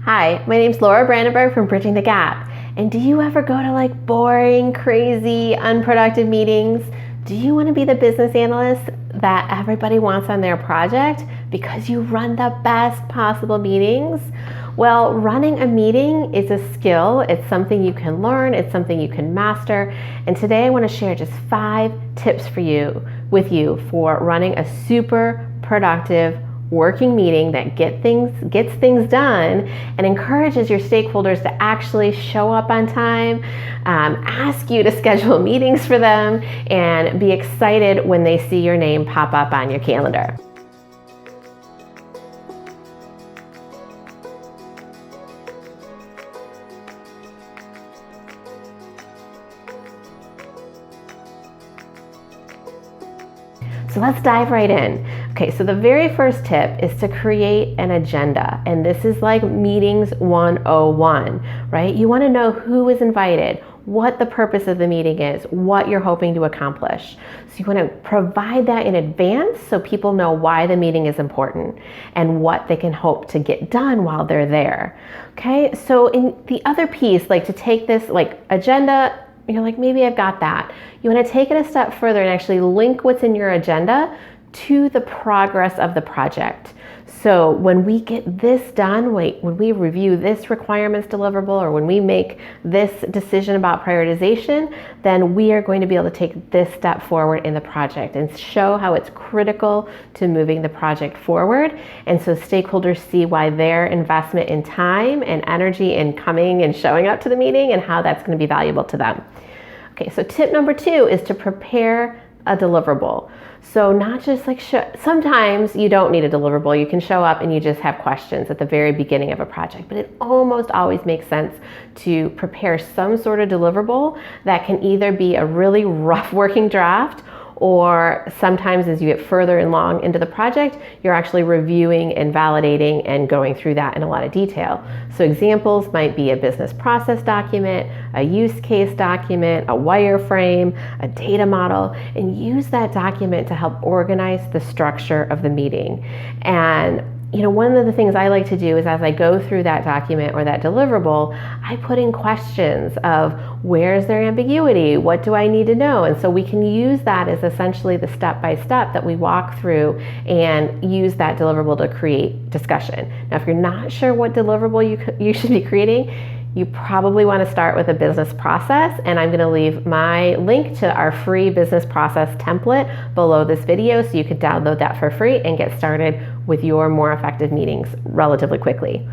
Hi, my name's Laura Brandenburg from Bridging the Gap. And do you ever go to like boring, crazy, unproductive meetings? Do you want to be the business analyst that everybody wants on their project because you run the best possible meetings? Well, running a meeting is a skill. It's something you can learn. It's something you can master. And today I want to share just 5 tips with you for running a super productive working meeting that gets things done and encourages your stakeholders to actually show up on time, ask you to schedule meetings for them, and be excited when they see your name pop up on your calendar. So let's dive right in. Okay, so the very first tip is to create an agenda. And this is like meetings 101, right? You want to know who is invited, what the purpose of the meeting is, what you're hoping to accomplish. So you want to provide that in advance so people know why the meeting is important and what they can hope to get done while they're there. Okay, so in the other piece, like to take this like agenda, you're like, maybe I've got that. You want to take it a step further and actually link what's in your agenda to the progress of the project. So when we get this done, when we review this requirements deliverable, or when we make this decision about prioritization, then we are going to be able to take this step forward in the project and show how it's critical to moving the project forward. And so stakeholders see why their investment in time and energy in coming and showing up to the meeting and how that's going to be valuable to them. Okay, so tip number 2 is to prepare a deliverable. So not just like, sometimes you don't need a deliverable. You can show up and you just have questions at the very beginning of a project, but it almost always makes sense to prepare some sort of deliverable that can either be a really rough working draft, or sometimes as you get further along into the project, you're actually reviewing and validating and going through that in a lot of detail. So examples might be a business process document, a use case document, a wireframe, a data model, and use that document to help organize the structure of the meeting. And one of the things I like to do is as I go through that document or that deliverable, I put in questions of where's there ambiguity? What do I need to know? And so we can use that as essentially the step-by-step that we walk through and use that deliverable to create discussion. Now, if you're not sure what deliverable you should be creating, you probably want to start with a business process, and I'm going to leave my link to our free business process template below this video so you could download that for free and get started with your more effective meetings relatively quickly.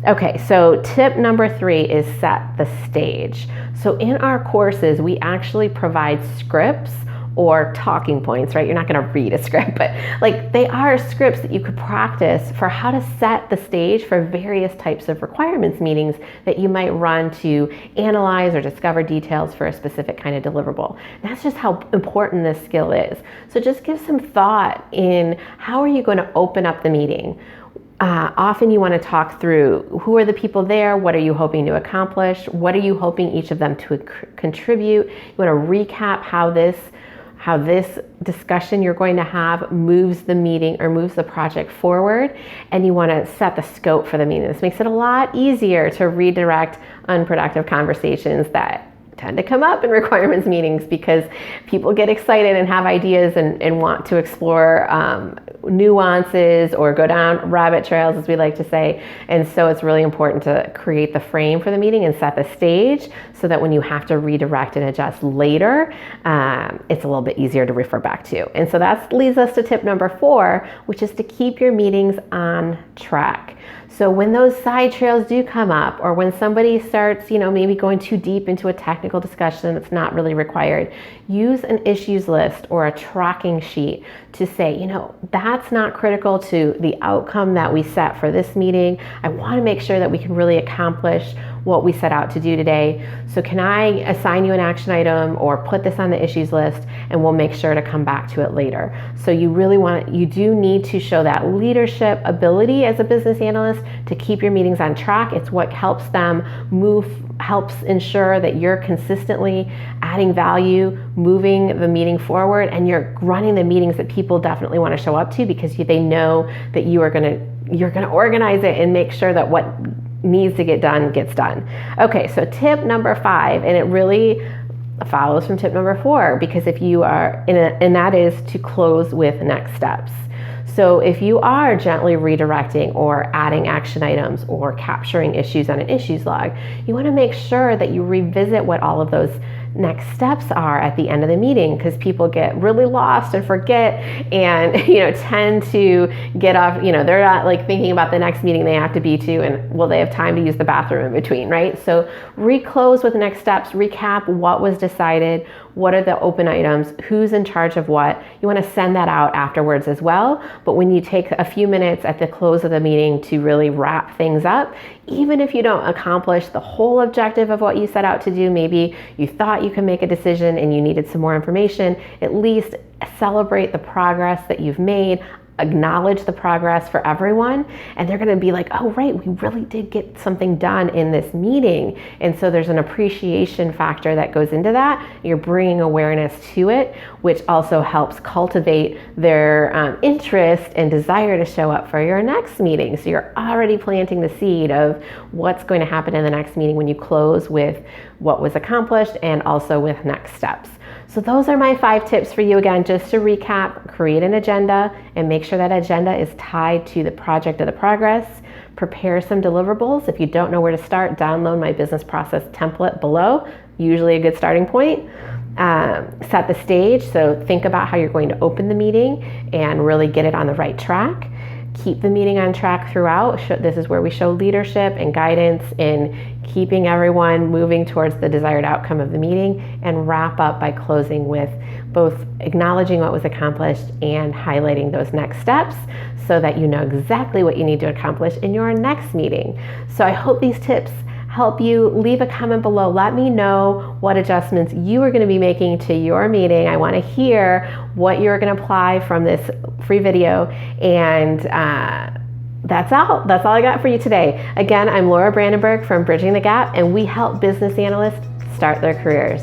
Okay, so tip number 3 is set the stage. So in our courses, we actually provide scripts or talking points, right? You're not going to read a script, but like they are scripts that you could practice for how to set the stage for various types of requirements meetings that you might run to analyze or discover details for a specific kind of deliverable. That's just how important this skill is. So just give some thought in how are you going to open up the meeting? Often you want to talk through who are the people there, what are you hoping to accomplish, what are you hoping each of them to contribute. You want to recap how this discussion you're going to have moves the meeting or moves the project forward, and you want to set the scope for the meeting. This makes it a lot easier to redirect unproductive conversations that tend to come up in requirements meetings because people get excited and have ideas and want to explore nuances or go down rabbit trails, as we like to say. And so it's really important to create the frame for the meeting and set the stage so that when you have to redirect and adjust later, it's a little bit easier to refer back to. And so that leads us to tip number 4, which is to keep your meetings on track. So when those side trails do come up, or when somebody starts, maybe going too deep into a technical discussion that's not really required, use an issues list or a tracking sheet to say, that's not critical to the outcome that we set for this meeting. I want to make sure that we can really accomplish what we set out to do today. So can I assign you an action item or put this on the issues list, and we'll make sure to come back to it later. So you do need to show that leadership ability as a business analyst to keep your meetings on track. It's what helps them helps ensure that you're consistently adding value, moving the meeting forward, and you're running the meetings that people definitely want to show up to because they know that you're going to organize it and make sure that what needs to get done gets done. Okay, so tip number 5, and it really follows from tip number 4, because if you are and that is to close with next steps. So if you are gently redirecting or adding action items or capturing issues on an issues log, you want to make sure that you revisit what all of those next steps are at the end of the meeting, because people get really lost and forget and tend to get off, they're not like thinking about the next meeting they have to be to, and will they have time to use the bathroom in between, right? So reclose with next steps, recap what was decided, what are the open items, who's in charge of what. You want to send that out afterwards as well, but when you take a few minutes at the close of the meeting to really wrap things up, even if you don't accomplish the whole objective of what you set out to do, maybe you thought you could make a decision and you needed some more information, at least celebrate the progress that you've made, acknowledge the progress for everyone, and they're going to be like, oh right, we really did get something done in this meeting. And so there's an appreciation factor that goes into that. You're bringing awareness to it, which also helps cultivate their interest and desire to show up for your next meeting. So you're already planting the seed of what's going to happen in the next meeting when you close with what was accomplished and also with next steps. So those are my 5 tips for you. Again, just to recap: create an agenda and make sure that agenda is tied to the project of the progress. Prepare some deliverables. If you don't know where to start, download my business process template below, usually a good starting point. Set the stage, so think about how you're going to open the meeting and really get it on the right track. Keep the meeting on track throughout. This is where we show leadership and guidance in keeping everyone moving towards the desired outcome of the meeting, and wrap up by closing with both acknowledging what was accomplished and highlighting those next steps so that you know exactly what you need to accomplish in your next meeting. So I hope these tips help you. Leave a comment below. Let me know what adjustments you are going to be making to your meeting. I want to hear what you're going to apply from this free video. And that's all I got for you today. Again, I'm Laura Brandenburg from Bridging the Gap, and we help business analysts start their careers.